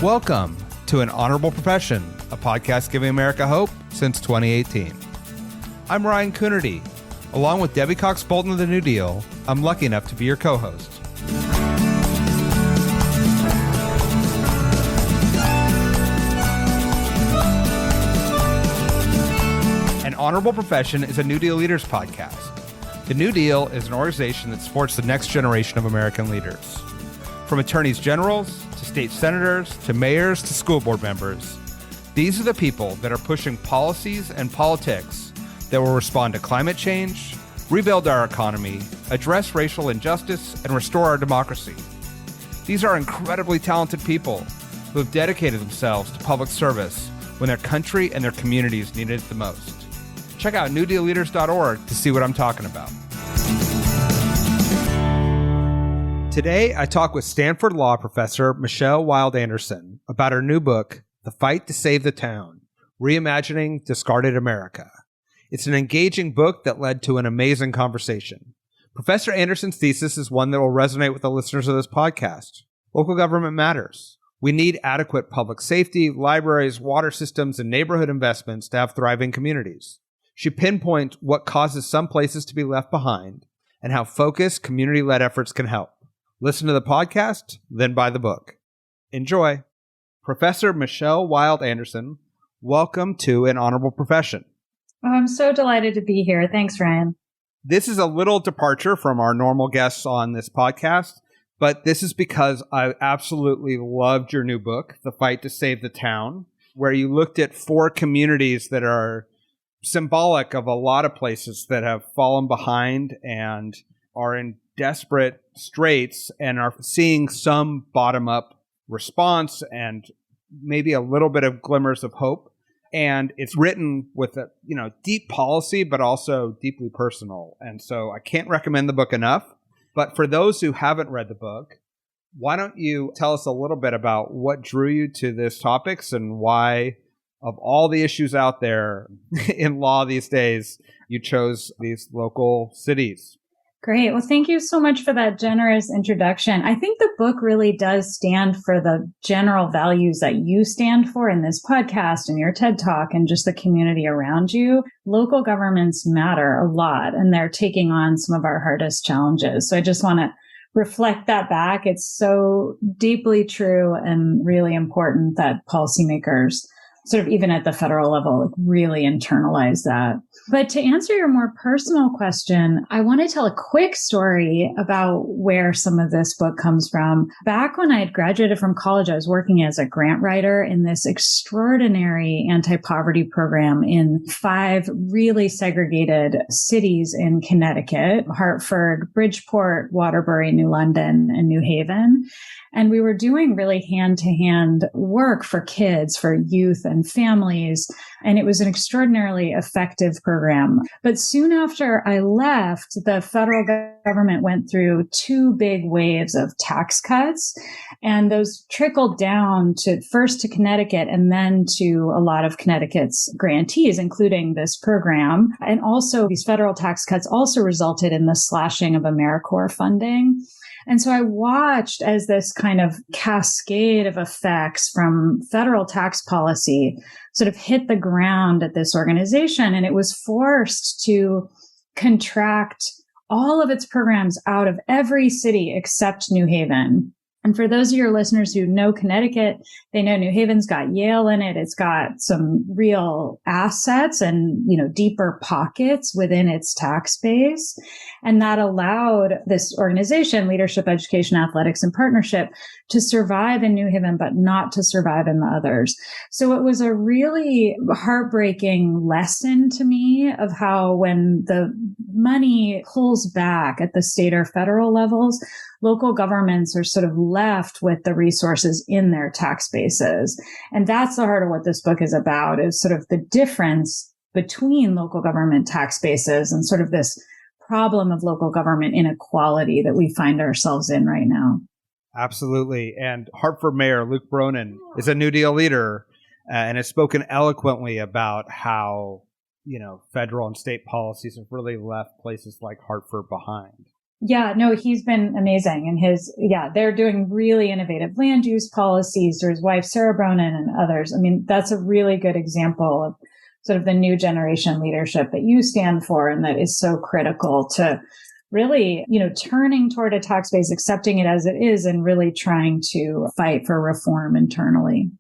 Welcome to An Honorable Profession, a podcast giving America hope since 2018. I'm Ryan Coonerty. Along with Debbie Cox Bolton of the New Deal, I'm lucky enough to be your co-host. An Honorable Profession is a New Deal Leaders podcast. The New Deal is an organization that supports the next generation of American leaders. From attorneys generals, to state senators, to mayors, to school board members, these are the people that are pushing policies and politics that will respond to climate change, rebuild our economy, address racial injustice, and restore our democracy. These are incredibly talented people who have dedicated themselves to public service when their country and their communities needed it the most. Check out newdealleaders.org to see what I'm talking about. Today, I talk with Stanford Law professor Michelle Wilde Anderson about her new book, The Fight to Save the Town, Reimagining Discarded America. It's an engaging book that led to an amazing conversation. Professor Anderson's thesis is one that will resonate with the listeners of this podcast. Local government matters. We need adequate public safety, libraries, water systems, and neighborhood investments to have thriving communities. She pinpoints what causes some places to be left behind and how focused, community-led efforts can help. Listen to the podcast, then buy the book. Enjoy. Professor Michelle Wilde Anderson, welcome to An Honorable Profession. Oh, I'm so delighted to be here. Thanks, Ryan. This is a little departure from our normal guests on this podcast, but this is because I absolutely loved your new book, The Fight to Save the Town, where you looked at 4 communities that are symbolic of a lot of places that have fallen behind and are in desperate straits and are seeing some bottom-up response and maybe a little bit of glimmers of hope. And it's written with a deep policy, but also deeply personal. And so I can't recommend the book enough. But for those who haven't read the book, why don't you tell us a little bit about what drew you to this topics and why, of all the issues out there in law these days, you chose these local cities? Great. Well, thank you so much for that generous introduction. I think the book really does stand for the general values that you stand for in this podcast and your TED Talk and just the community around you. Local governments matter a lot, and they're taking on some of our hardest challenges. So I just want to reflect that back. It's so deeply true and really important that policymakers sort of even at the federal level, really internalize that. But to answer your more personal question, I want to tell a quick story about where some of this book comes from. Back when I had graduated from college, I was working as a grant writer in this extraordinary anti-poverty program in 5 really segregated cities in Connecticut: Hartford, Bridgeport, Waterbury, New London, and New Haven. And we were doing really hand-to-hand work for kids, for youth and families. And it was an extraordinarily effective program. But soon after I left, the federal government went through 2 big waves of tax cuts. And those trickled down to first to Connecticut and then to a lot of Connecticut's grantees, including this program. And also these federal tax cuts also resulted in the slashing of AmeriCorps funding. And so I watched as this kind of cascade of effects from federal tax policy sort of hit the ground at this organization. And it was forced to contract all of its programs out of every city except New Haven. And for those of your listeners who know Connecticut, they know New Haven's got Yale in it. It's got some real assets and, deeper pockets within its tax base. And that allowed this organization, Leadership, Education, Athletics, and Partnership, to survive in New Haven, but not to survive in the others. So it was a really heartbreaking lesson to me of how when the money pulls back at the state or federal levels, local governments are sort of left with the resources in their tax bases. And that's the heart of what this book is about, is sort of the difference between local government tax bases and sort of this problem of local government inequality that we find ourselves in right now. Absolutely. And Hartford Mayor Luke Bronin is a New Deal leader and has spoken eloquently about how, federal and state policies have really left places like Hartford behind. Yeah, no, he's been amazing. And they're doing really innovative land use policies. There's his wife, Sarah Bronin, and others. I mean, that's a really good example of sort of the new generation leadership that you stand for and that is so critical to really, turning toward a tax base, accepting it as it is, and really trying to fight for reform internally.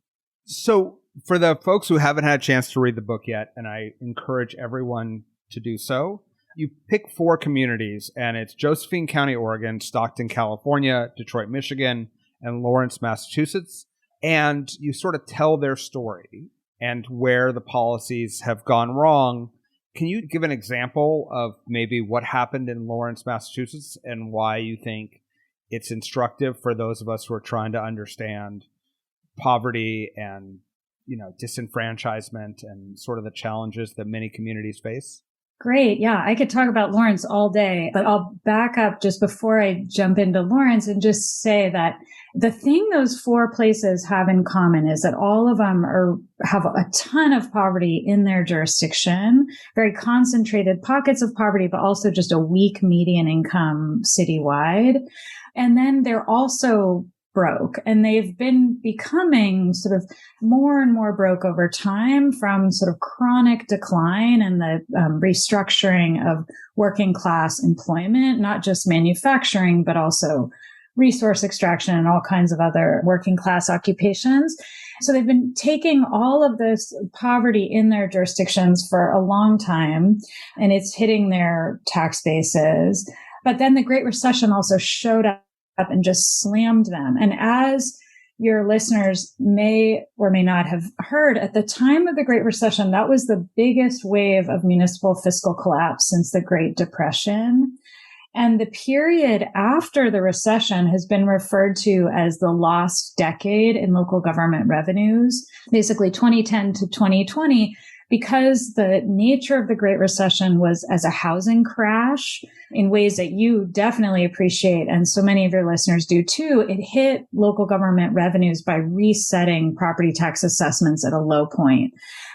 So for the folks who haven't had a chance to read the book yet, and I encourage everyone to do so, you pick 4 communities, and it's Josephine County, Oregon, Stockton, California, Detroit, Michigan, and Lawrence, Massachusetts. And you sort of tell their story and where the policies have gone wrong. Can you give an example of maybe what happened in Lawrence, Massachusetts, and why you think it's instructive for those of us who are trying to understand poverty and, disenfranchisement and sort of the challenges that many communities face? Great. Yeah, I could talk about Lawrence all day, but I'll back up just before I jump into Lawrence and just say that the thing those 4 places have in common is that all of them have a ton of poverty in their jurisdiction, very concentrated pockets of poverty, but also just a weak median income citywide. And then they're also broke, and they've been becoming sort of more and more broke over time from sort of chronic decline and the restructuring of working class employment, not just manufacturing, but also resource extraction and all kinds of other working class occupations. So they've been taking all of this poverty in their jurisdictions for a long time, and it's hitting their tax bases. But then the Great Recession also showed up and just slammed them. And as your listeners may or may not have heard, at the time of the Great Recession, that was the biggest wave of municipal fiscal collapse since the Great Depression. And the period after the recession has been referred to as the lost decade in local government revenues, basically 2010 to 2020. Because the nature of the Great Recession was as a housing crash in ways that you definitely appreciate, and so many of your listeners do too, it hit local government revenues by resetting property tax assessments at a low point.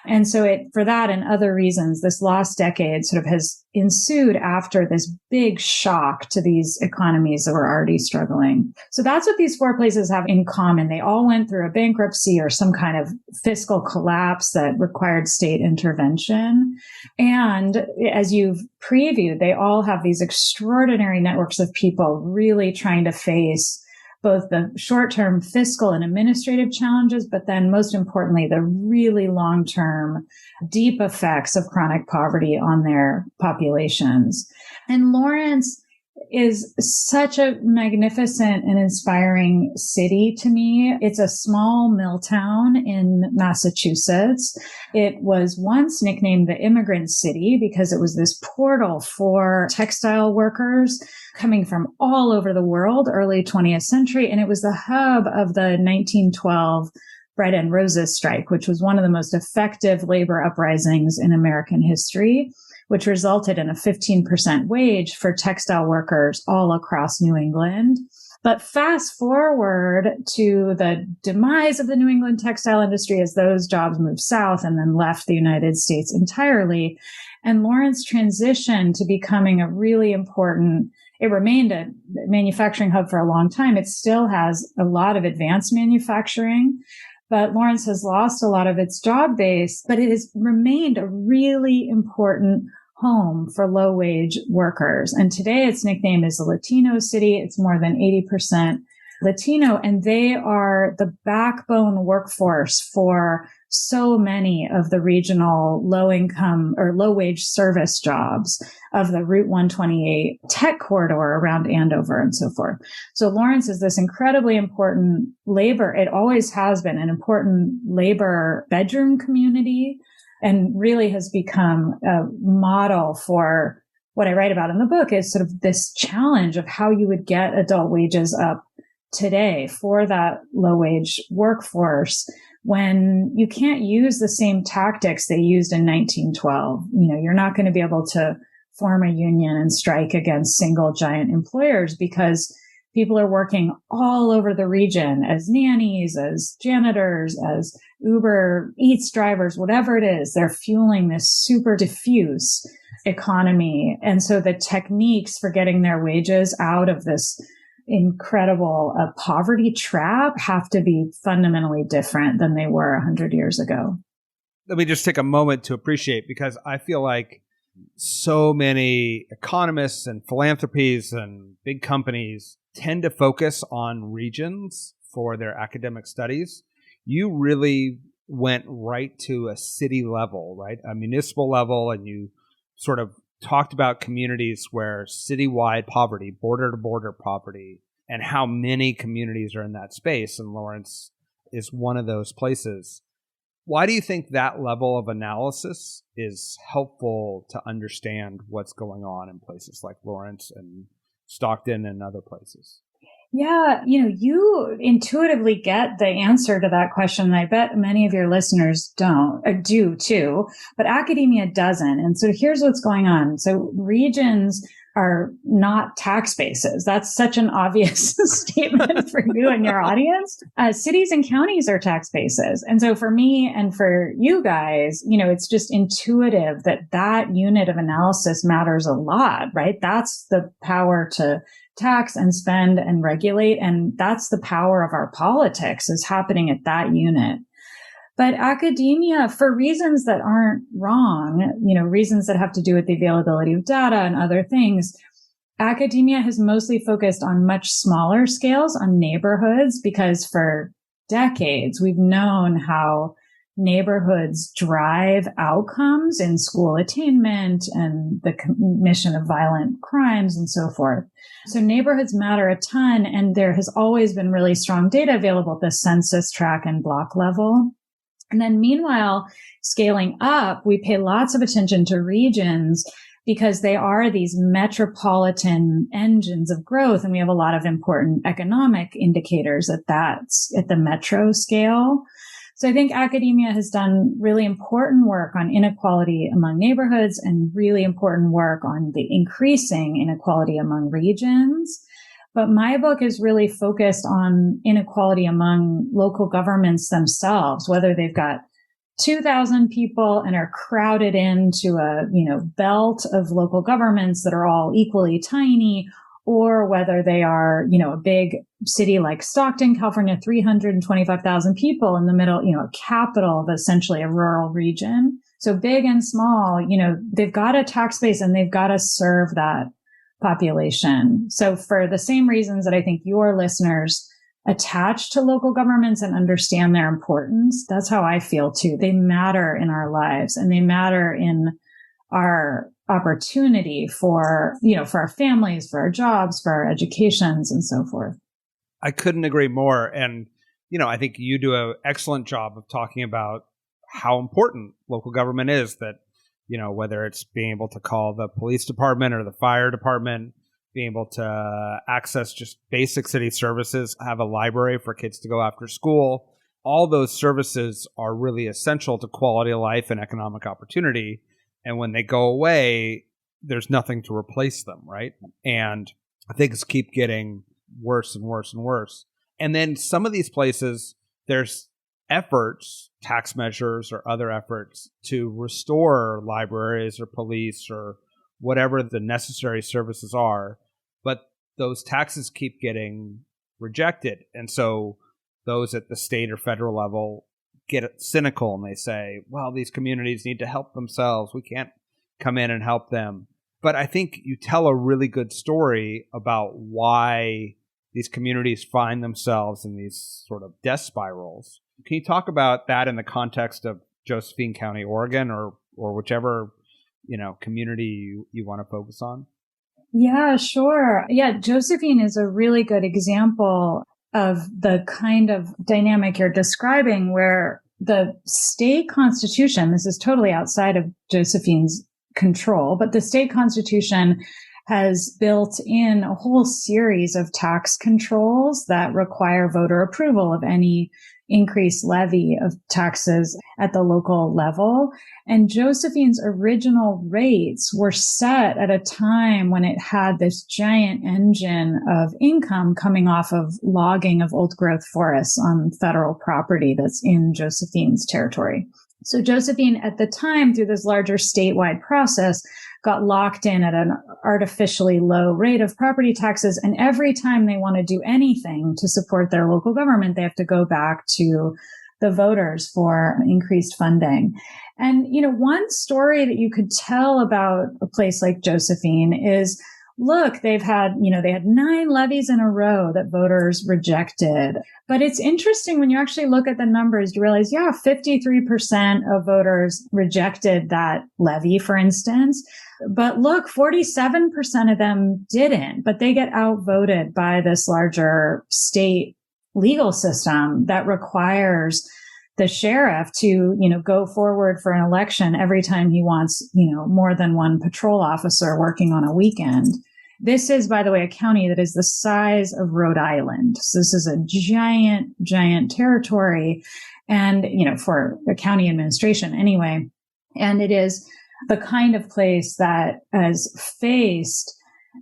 And so for that and other reasons, this lost decade sort of has ensued after this big shock to these economies that were already struggling. So that's what these 4 places have in common. They all went through a bankruptcy or some kind of fiscal collapse that required state intervention. And as you've previewed, they all have these extraordinary networks of people really trying to face both the short-term fiscal and administrative challenges, but then most importantly, the really long-term deep effects of chronic poverty on their populations. And Lawrence is such a magnificent and inspiring city to me. It's a small mill town in Massachusetts. It was once nicknamed the Immigrant City because it was this portal for textile workers coming from all over the world, early 20th century. And it was the hub of the 1912 Bread and Roses strike, which was one of the most effective labor uprisings in American history, which resulted in a 15% wage for textile workers all across New England. But fast forward to the demise of the New England textile industry as those jobs moved south and then left the United States entirely. And Lawrence transitioned to becoming a really important, it remained a manufacturing hub for a long time. It still has a lot of advanced manufacturing, but Lawrence has lost a lot of its job base, but it has remained a really important home for low-wage workers. And today its nickname is the Latino City. It's more than 80% Latino, and they are the backbone workforce for so many of the regional low-income or low-wage service jobs of the Route 128 tech corridor around Andover and so forth. So Lawrence is this incredibly important labor. It always has been an important labor bedroom community and really has become a model for what I write about in the book is sort of this challenge of how you would get adult wages up today for that low-wage workforce when you can't use the same tactics they used in 1912. You know, you're not going to be able to form a union and strike against single giant employers because people are working all over the region as nannies, as janitors, as Uber Eats drivers, whatever it is. They're fueling this super diffuse economy. And so the techniques for getting their wages out of this incredible poverty trap have to be fundamentally different than they were 100 years ago. Let me just take a moment to appreciate, because I feel like so many economists and philanthropies and big companies tend to focus on regions for their academic studies. You really went right to a city level, right? A municipal level, and you sort of talked about communities where citywide poverty, border to border poverty, and how many communities are in that space. And Lawrence is one of those places. Why do you think that level of analysis is helpful to understand what's going on in places like Lawrence and Stockton and other places? Yeah, you intuitively get the answer to that question. And I bet many of your listeners do too, but academia doesn't. And so here's what's going on. So regions are not tax bases. That's such an obvious statement for you and your audience. Cities and counties are tax bases. And so for me and for you guys, it's just intuitive that that unit of analysis matters a lot, right? That's the power to tax and spend and regulate. And that's the power of our politics is happening at that unit. But academia, for reasons that aren't wrong, reasons that have to do with the availability of data and other things, academia has mostly focused on much smaller scales, on neighborhoods, because for decades, we've known how neighborhoods drive outcomes in school attainment and the commission of violent crimes and so forth. So neighborhoods matter a ton, and there has always been really strong data available at the census tract and block level. And then meanwhile, scaling up, we pay lots of attention to regions because they are these metropolitan engines of growth. And we have a lot of important economic indicators at the metro scale. So I think academia has done really important work on inequality among neighborhoods and really important work on the increasing inequality among regions. But my book is really focused on inequality among local governments themselves, whether they've got 2,000 people and are crowded into a, belt of local governments that are all equally tiny, or whether they are, a big city like Stockton, California, 325,000 people in the middle, a capital of essentially a rural region. So big and small, they've got a tax base and they've got to serve that population. So for the same reasons that I think your listeners attach to local governments and understand their importance, that's how I feel too. They matter in our lives, and they matter in our opportunity for our families, for our jobs, for our educations, and so forth. I couldn't agree more. And, I think you do an excellent job of talking about how important local government is, that whether it's being able to call the police department or the fire department, being able to access just basic city services, have a library for kids to go after school. All those services are really essential to quality of life and economic opportunity. And when they go away, there's nothing to replace them, right? And things keep getting worse and worse and worse. And then some of these places, there's efforts, tax measures or other efforts to restore libraries or police or whatever the necessary services are, but those taxes keep getting rejected. And so those at the state or federal level get cynical and they say, well, these communities need to help themselves. We can't come in and help them. But I think you tell a really good story about why these communities find themselves in these sort of death spirals. Can you talk about that in the context of Josephine County, Oregon, or whichever, community you want to focus on? Yeah, sure. Yeah, Josephine is a really good example of the kind of dynamic you're describing, where the state constitution, this is totally outside of Josephine's control, but the state constitution has built in a whole series of tax controls that require voter approval of any increased levy of taxes at the local level. And Josephine's original rates were set at a time when it had this giant engine of income coming off of logging of old growth forests on federal property that's in Josephine's territory. So Josephine, at the time, through this larger statewide process, got locked in at an artificially low rate of property taxes. And every time they want to do anything to support their local government, they have to go back to the voters for increased funding. And, one story that you could tell about a place like Josephine is, look, they had 9 levies in a row that voters rejected. But it's interesting when you actually look at the numbers, you realize, 53% of voters rejected that levy, for instance. But look, 47% of them didn't, but they get outvoted by this larger state legal system that requires the sheriff to, go forward for an election every time he wants, more than one patrol officer working on a weekend. This is, by the way, a county that is the size of Rhode Island. So this is a giant, giant territory and, for the county administration anyway. And it is the kind of place that has faced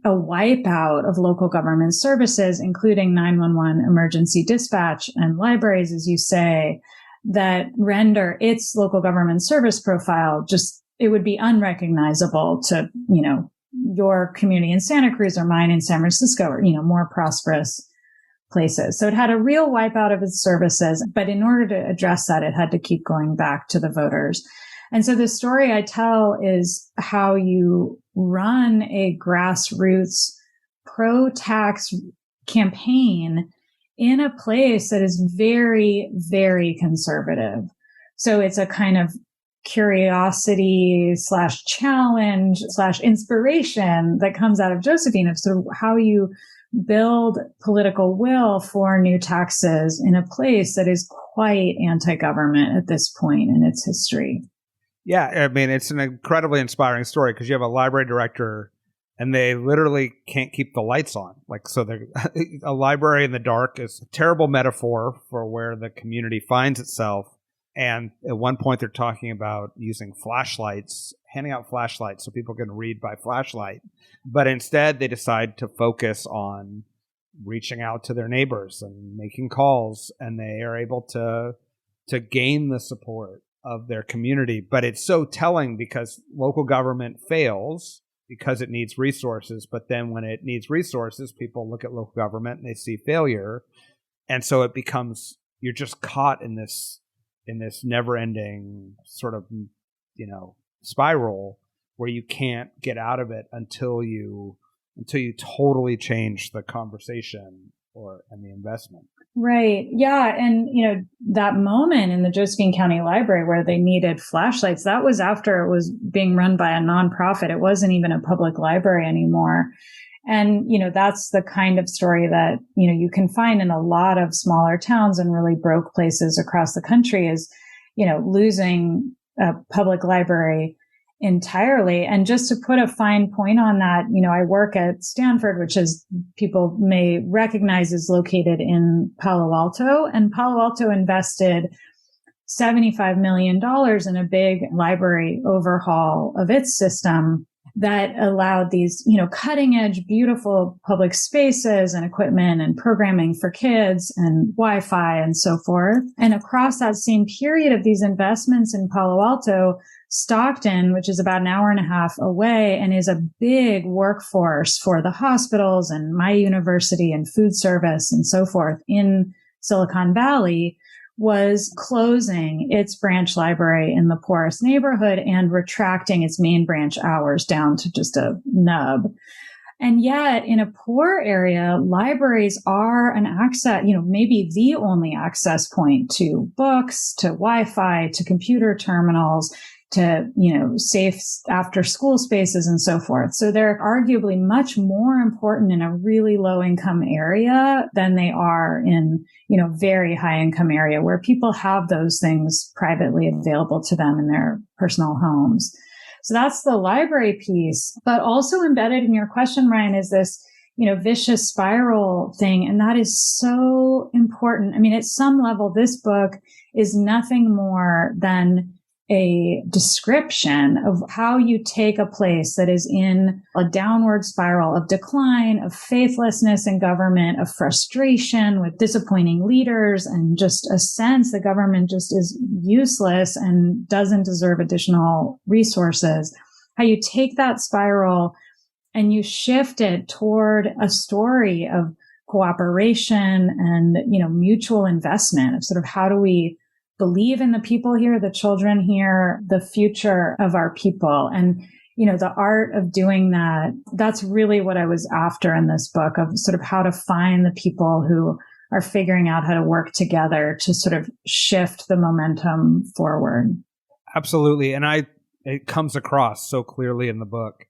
a wipeout of local government services, including 911 emergency dispatch and libraries, as you say, that render its local government service profile it would be unrecognizable to, your community in Santa Cruz or mine in San Francisco or, more prosperous places. So it had a real wipeout of its services, but in order to address that, it had to keep going back to the voters. And so the story I tell is how you run a grassroots pro-tax campaign in a place that is very, very conservative. So it's a kind of curiosity / challenge / inspiration that comes out of Josephine of sort of how you build political will for new taxes in a place that is quite anti-government at this point in its history. Yeah, I mean, it's an incredibly inspiring story because you have a library director and they literally can't keep the lights on. A library in the dark is a terrible metaphor for where the community finds itself. And at one point, they're talking about using flashlights, handing out flashlights so people can read by flashlight. But instead, they decide to focus on reaching out to their neighbors and making calls. And they are able to gain the support of their community. But it's so telling because local government fails because it needs resources. But then when it needs resources, people look at local government and they see failure. And so it becomes, you're just caught in this never-ending sort of, spiral where you can't get out of it until you totally change the conversation and the investment. Right. Yeah. And, that moment in the Josephine County Library where they needed flashlights, that was after it was being run by a nonprofit. It wasn't even a public library anymore. And, that's the kind of story that, you can find in a lot of smaller towns and really broke places across the country is, losing a public library entirely. And just to put a fine point on that, I work at Stanford, which is people may recognize is located in Palo Alto, and Palo Alto invested $75 million in a big library overhaul of its system that allowed these, cutting edge, beautiful public spaces and equipment and programming for kids and Wi-Fi and so forth. And across that same period of these investments in Palo Alto, Stockton, which is about an hour and a half away and is a big workforce for the hospitals and my university and food service and so forth in Silicon Valley, was closing its branch library in the poorest neighborhood and retracting its main branch hours down to just a nub. And yet in a poor area, libraries are an access, maybe the only access point to books, to Wi-Fi, to computer terminals, to, safe after school spaces and so forth. So they're arguably much more important in a really low income area than they are in, very high income area where people have those things privately available to them in their personal homes. So that's the library piece, but also embedded in your question, Ryan, is this, vicious spiral thing. And that is so important. I mean, at some level, this book is nothing more than a description of how you take a place that is in a downward spiral of decline, of faithlessness in government, of frustration with disappointing leaders, and just a sense the government just is useless and doesn't deserve additional resources. How you take that spiral and you shift it toward a story of cooperation and, mutual investment of sort of how do we believe in the people here, the children here, the future of our people. And, the art of doing that, that's really what I was after in this book, of sort of how to find the people who are figuring out how to work together to sort of shift the momentum forward. Absolutely. And it comes across so clearly in the book.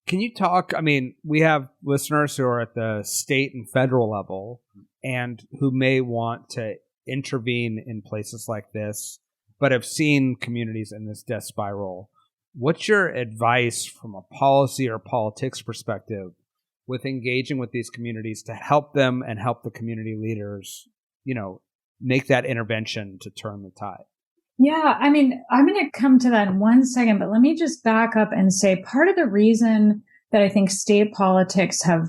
Can you talk? I mean, we have listeners who are at the state and federal level and who may want to intervene in places like this, but have seen communities in this death spiral. What's your advice from a policy or politics perspective with engaging with these communities to help them and help the community leaders, make that intervention to turn the tide? Yeah, I mean, I'm going to come to that in one second, but let me just back up and say part of the reason that I think state politics have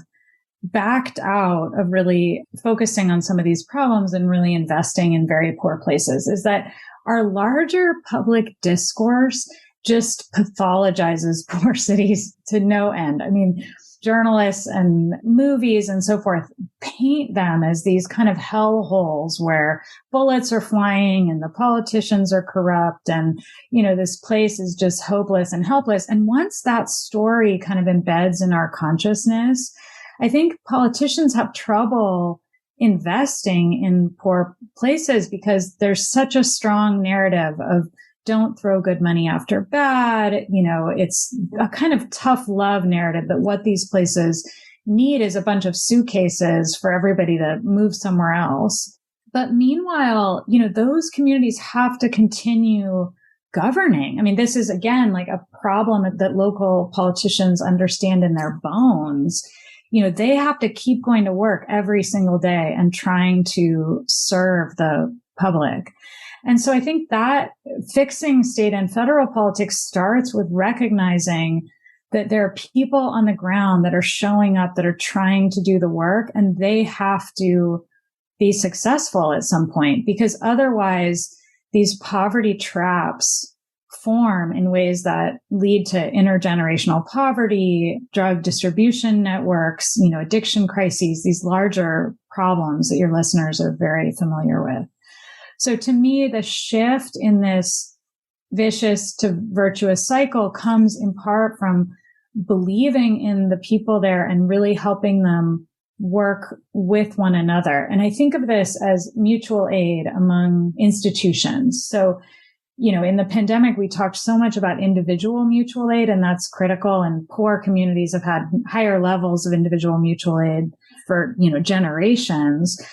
backed out of really focusing on some of these problems and really investing in very poor places is that our larger public discourse just pathologizes poor cities to no end. I mean, journalists and movies and so forth paint them as these kind of hellholes where bullets are flying and the politicians are corrupt and, this place is just hopeless and helpless. And once that story kind of embeds in our consciousness, I think politicians have trouble investing in poor places because there's such a strong narrative of don't throw good money after bad. It's a kind of tough love narrative that what these places need is a bunch of suitcases for everybody to move somewhere else. But meanwhile, those communities have to continue governing. I mean, this is again like a problem that local politicians understand in their bones. They have to keep going to work every single day and trying to serve the public. And so I think that fixing state and federal politics starts with recognizing that there are people on the ground that are showing up, that are trying to do the work, and they have to be successful at some point, because otherwise these poverty traps form in ways that lead to intergenerational poverty, drug distribution networks, addiction crises, these larger problems that your listeners are very familiar with. So to me, the shift in this vicious to virtuous cycle comes in part from believing in the people there and really helping them work with one another. And I think of this as mutual aid among institutions. So, in the pandemic, we talked so much about individual mutual aid, and that's critical. And poor communities have had higher levels of individual mutual aid for, generations.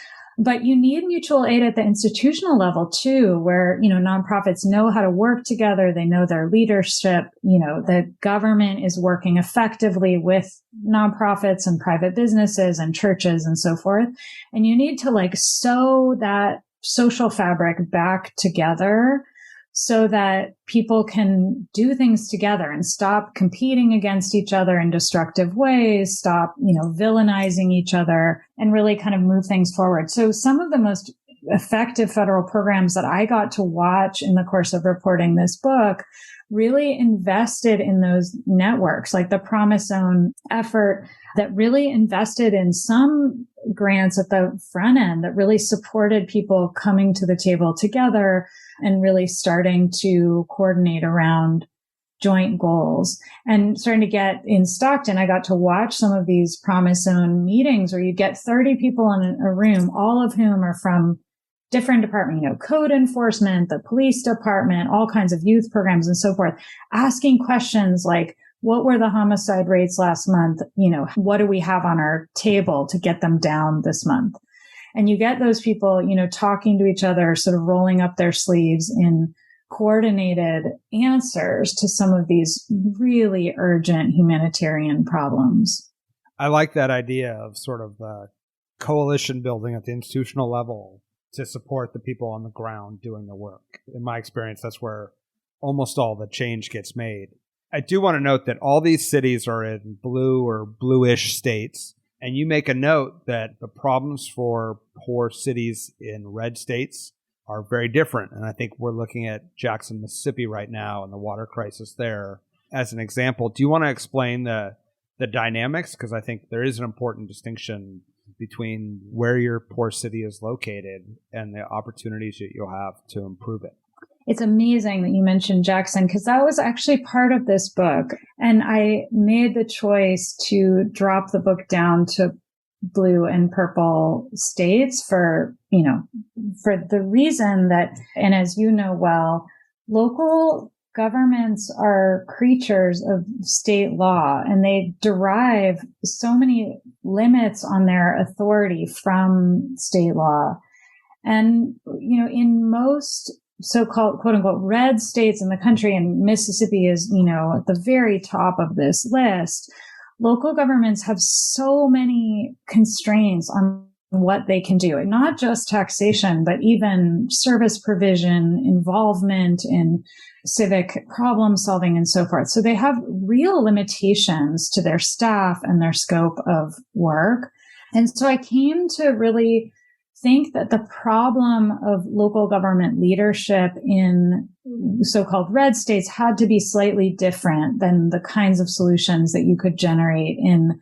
But you need mutual aid at the institutional level too, where, nonprofits know how to work together. They know their leadership. The government is working effectively with nonprofits and private businesses and churches and so forth. And you need to sew that social fabric back together so that people can do things together and stop competing against each other in destructive ways, stop, villainizing each other, and really kind of move things forward. So some of the most effective federal programs that I got to watch in the course of reporting this book really invested in those networks, like the Promise Zone effort that really invested in some grants at the front end that really supported people coming to the table together and really starting to coordinate around joint goals. And starting to get in Stockton, I got to watch some of these Promise Zone meetings where you get 30 people in a room, all of whom are from different departments, code enforcement, the police department, all kinds of youth programs and so forth, asking questions like, what were the homicide rates last month? What do we have on our table to get them down this month? And you get those people, talking to each other, sort of rolling up their sleeves in coordinated answers to some of these really urgent humanitarian problems. I like that idea of sort of coalition building at the institutional level to support the people on the ground doing the work. In my experience, that's where almost all the change gets made. I do want to note that all these cities are in blue or bluish states. And you make a note that the problems for poor cities in red states are very different. And I think we're looking at Jackson, Mississippi right now and the water crisis there as an example. Do you want to explain the dynamics? Because I think there is an important distinction between where your poor city is located and the opportunities that you'll have to improve it. It's amazing that you mentioned Jackson, because that was actually part of this book. And I made the choice to drop the book down to blue and purple states for the reason that, and as you know well, local governments are creatures of state law, and they derive so many limits on their authority from state law. And, in most so-called quote unquote red states in the country, and Mississippi is, at the very top of this list, local governments have so many constraints on what they can do, and not just taxation, but even service provision, involvement in civic problem solving, and so forth. So they have real limitations to their staff and their scope of work. And so I came to really think that the problem of local government leadership in so-called red states had to be slightly different than the kinds of solutions that you could generate in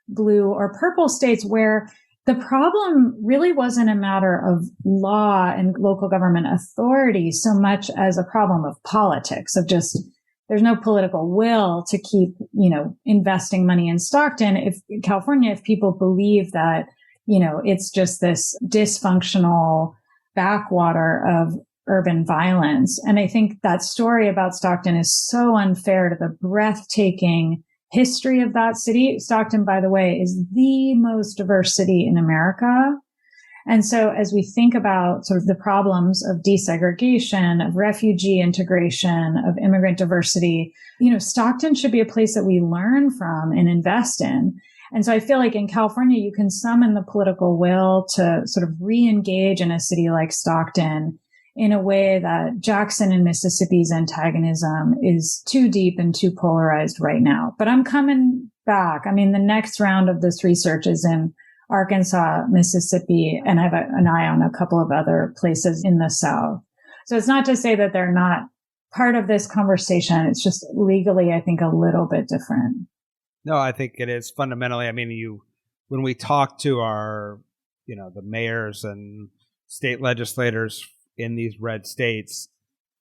blue or purple states, where the problem really wasn't a matter of law and local government authority so much as a problem of politics, of just there's no political will to keep, investing money in Stockton. If California, if people believe that it's just this dysfunctional backwater of urban violence. And I think that story about Stockton is so unfair to the breathtaking history of that city. Stockton, by the way, is the most diverse city in America. And so as we think about sort of the problems of desegregation, of refugee integration, of immigrant diversity, Stockton should be a place that we learn from and invest in. And so I feel like in California, you can summon the political will to sort of re-engage in a city like Stockton in a way that Jackson and Mississippi's antagonism is too deep and too polarized right now. But I'm coming back. I mean, the next round of this research is in Arkansas, Mississippi, and I have an eye on a couple of other places in the South. So it's not to say that they're not part of this conversation. It's just legally, I think, a little bit different. No, I think it is fundamentally. I mean, when we talk to our, the mayors and state legislators in these red states,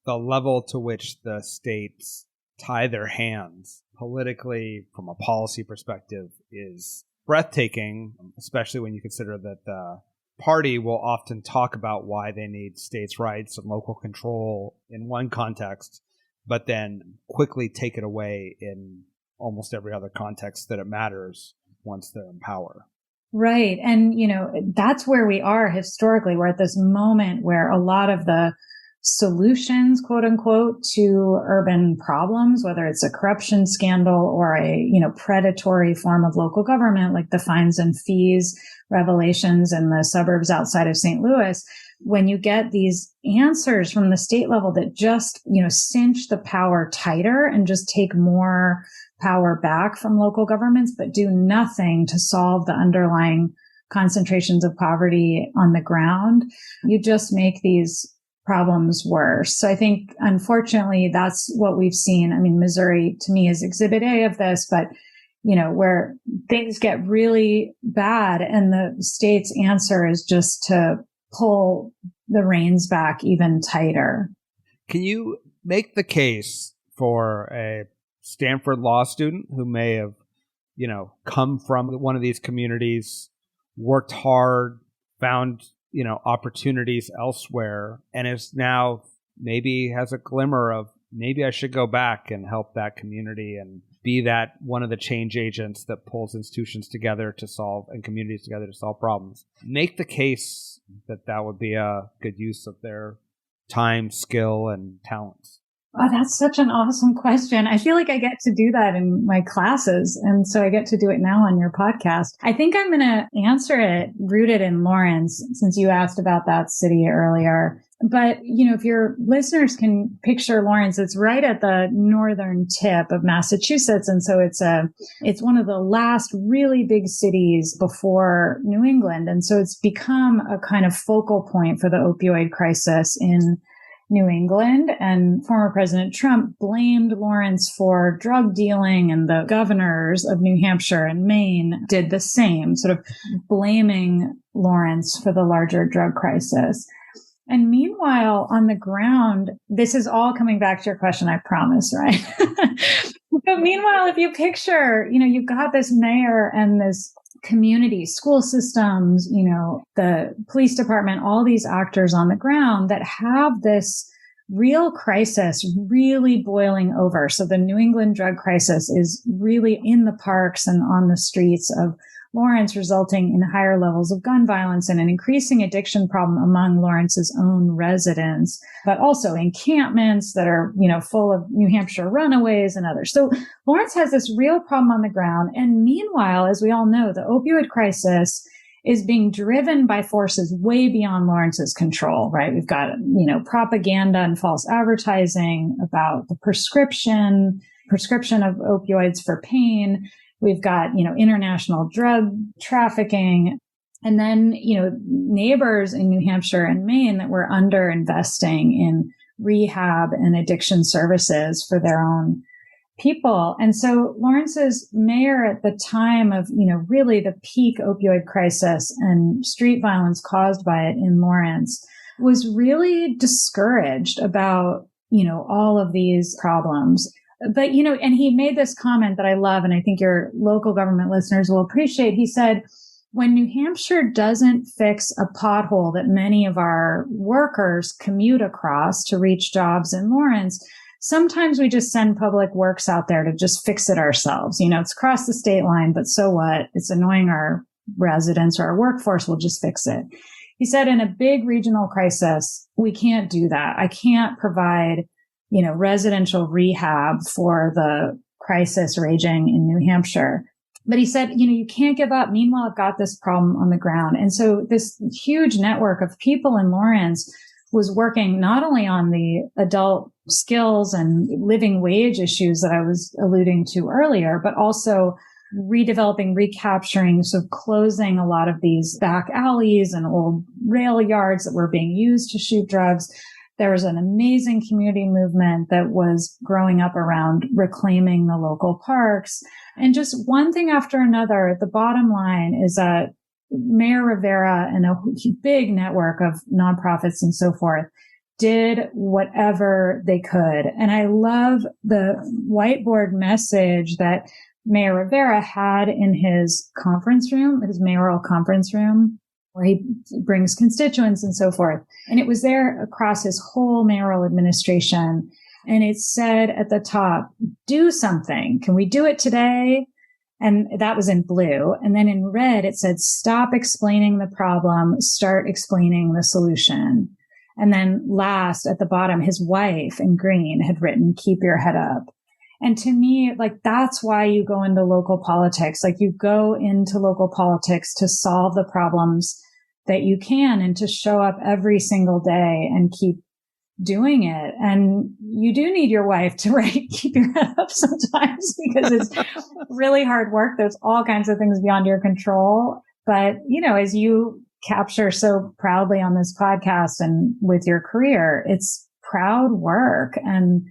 the level to which the states tie their hands politically from a policy perspective is breathtaking, especially when you consider that the party will often talk about why they need states' rights and local control in one context, but then quickly take it away in almost every other context that it matters once they're in power. Right. And, that's where we are historically. We're at this moment where a lot of the solutions, quote unquote, to urban problems, whether it's a corruption scandal or a, predatory form of local government, like the fines and fees revelations in the suburbs outside of St. Louis, when you get these answers from the state level that just, cinch the power tighter and just take more power back from local governments, but do nothing to solve the underlying concentrations of poverty on the ground, you just make these problems worse. So I think, unfortunately, that's what we've seen. I mean, Missouri, to me, is exhibit A of this, but, where things get really bad and the state's answer is just to pull the reins back even tighter. Can you make the case for a Stanford law student who may have, come from one of these communities, worked hard, found, opportunities elsewhere, and is now maybe has a glimmer of maybe I should go back and help that community and be that one of the change agents that pulls institutions together to solve and communities together to solve problems. Make the case that that would be a good use of their time, skill, and talents. Oh, that's such an awesome question. I feel like I get to do that in my classes. And so I get to do it now on your podcast. I think I'm going to answer it rooted in Lawrence, since you asked about that city earlier. But, if your listeners can picture Lawrence, it's right at the northern tip of Massachusetts. And so it's one of the last really big cities before New England. And so it's become a kind of focal point for the opioid crisis in New England. And former President Trump blamed Lawrence for drug dealing, and the governors of New Hampshire and Maine did the same, sort of blaming Lawrence for the larger drug crisis. And meanwhile, on the ground, this is all coming back to your question, I promise, right? But meanwhile, if you picture, you've got this mayor and this community, school systems, the police department, all these actors on the ground that have this real crisis really boiling over. So the New England drug crisis is really in the parks and on the streets of Lawrence, resulting in higher levels of gun violence and an increasing addiction problem among Lawrence's own residents, but also encampments that are, full of New Hampshire runaways and others. So Lawrence has this real problem on the ground. And meanwhile, as we all know, the opioid crisis is being driven by forces way beyond Lawrence's control, right? We've got, propaganda and false advertising about the prescription of opioids for pain. We've got, international drug trafficking, and then, neighbors in New Hampshire and Maine that were underinvesting in rehab and addiction services for their own people. And so Lawrence's mayor at the time of, really the peak opioid crisis and street violence caused by it in Lawrence was really discouraged about, all of these problems. But, and he made this comment that I love, and I think your local government listeners will appreciate. He said, when New Hampshire doesn't fix a pothole that many of our workers commute across to reach jobs in Lawrence, sometimes we just send public works out there to just fix it ourselves. It's across the state line, but so what? It's annoying our residents or our workforce. We'll just fix it. He said, in a big regional crisis, we can't do that. I can't provide residential rehab for the crisis raging in New Hampshire. But he said, you can't give up. Meanwhile, I've got this problem on the ground. And so this huge network of people in Lawrence was working not only on the adult skills and living wage issues that I was alluding to earlier, but also redeveloping, recapturing, so closing a lot of these back alleys and old rail yards that were being used to shoot drugs. There was an amazing community movement that was growing up around reclaiming the local parks. And just one thing after another, the bottom line is that Mayor Rivera and a big network of nonprofits and so forth did whatever they could. And I love the whiteboard message that Mayor Rivera had in his conference room, his mayoral conference room, where he brings constituents and so forth. And it was there across his whole mayoral administration. And it said at the top, do something. Can we do it today? And that was in blue. And then in red, it said, stop explaining the problem, start explaining the solution. And then last at the bottom, his wife in green had written, keep your head up. And to me, that's why you go into local politics. You go into local politics to solve the problems that you can and to show up every single day and keep doing it. And you do need your wife to keep your head up sometimes because it's really hard work. There's all kinds of things beyond your control. But, as you capture so proudly on this podcast and with your career, it's proud work. And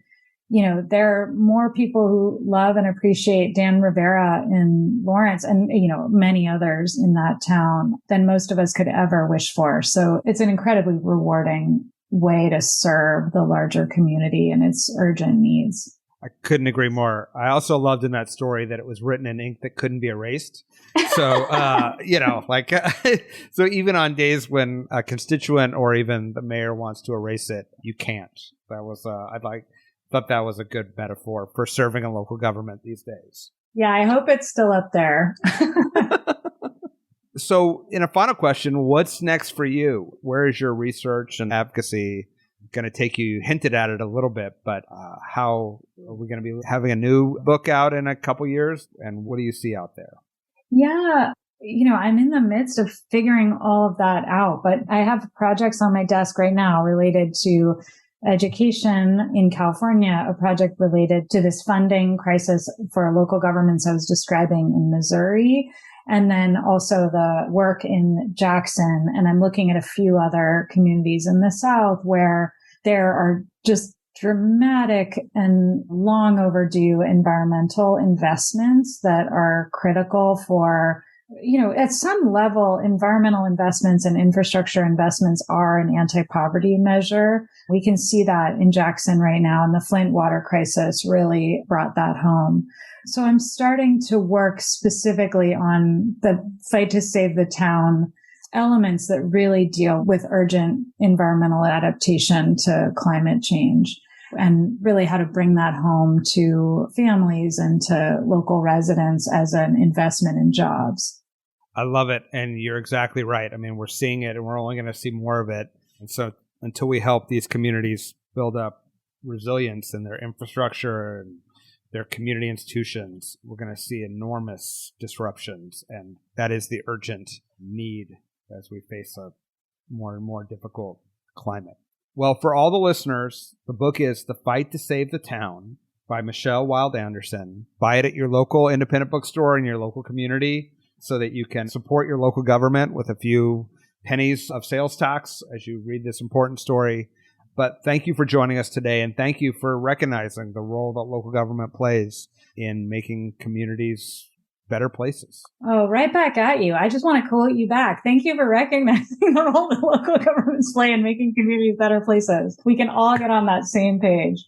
there are more people who love and appreciate Dan Rivera in Lawrence and, many others in that town than most of us could ever wish for. So it's an incredibly rewarding way to serve the larger community and its urgent needs. I couldn't agree more. I also loved in that story that it was written in ink that couldn't be erased. So, so even on days when a constituent or even the mayor wants to erase it, you can't. That was, thought that was a good metaphor for serving a local government these days. Yeah, I hope it's still up there. So in a final question, what's next for you? Where is your research and advocacy going to take you? You hinted at it a little bit, but how are we going to be having a new book out in a couple years? And what do you see out there? Yeah, I'm in the midst of figuring all of that out, but I have projects on my desk right now related to education in California, a project related to this funding crisis for local governments I was describing in Missouri, and then also the work in Jackson. And I'm looking at a few other communities in the South where there are just dramatic and long overdue environmental investments that are critical for, at some level, environmental investments and infrastructure investments are an anti-poverty measure. We can see that in Jackson right now, and the Flint water crisis really brought that home. So I'm starting to work specifically on the fight to save the town elements that really deal with urgent environmental adaptation to climate change, and really how to bring that home to families and to local residents as an investment in jobs. I love it. And you're exactly right. I mean, we're seeing it and we're only going to see more of it. And so until we help these communities build up resilience in their infrastructure and their community institutions, we're going to see enormous disruptions. And that is the urgent need as we face a more and more difficult climate. Well, for all the listeners, the book is The Fight to Save the Town by Michelle Wilde Anderson. Buy it at your local independent bookstore in your local community so that you can support your local government with a few pennies of sales tax as you read this important story. But thank you for joining us today, and thank you for recognizing the role that local government plays in making communities better places. Oh, right back at you. I just want to quote you back. Thank you for recognizing the role that local governments play in making communities better places. We can all get on that same page.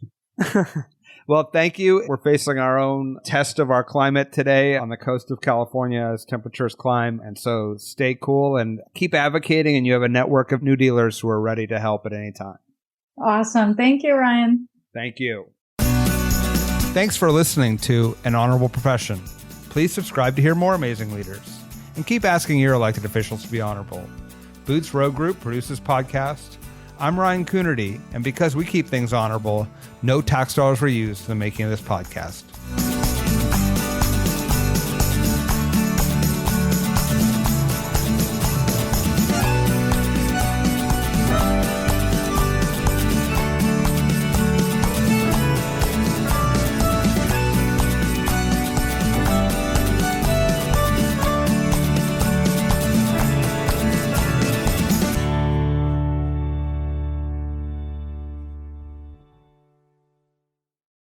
Well, thank you. We're facing our own test of our climate today on the coast of California as temperatures climb. And so stay cool and keep advocating. And you have a network of new dealers who are ready to help at any time. Awesome. Thank you, Ryan. Thank you. Thanks for listening to An Honorable Profession. Please subscribe to hear more amazing leaders and keep asking your elected officials to be honorable. Boots Road Group produces podcast. I'm Ryan Coonerty, and because we keep things honorable, no tax dollars were used in the making of this podcast.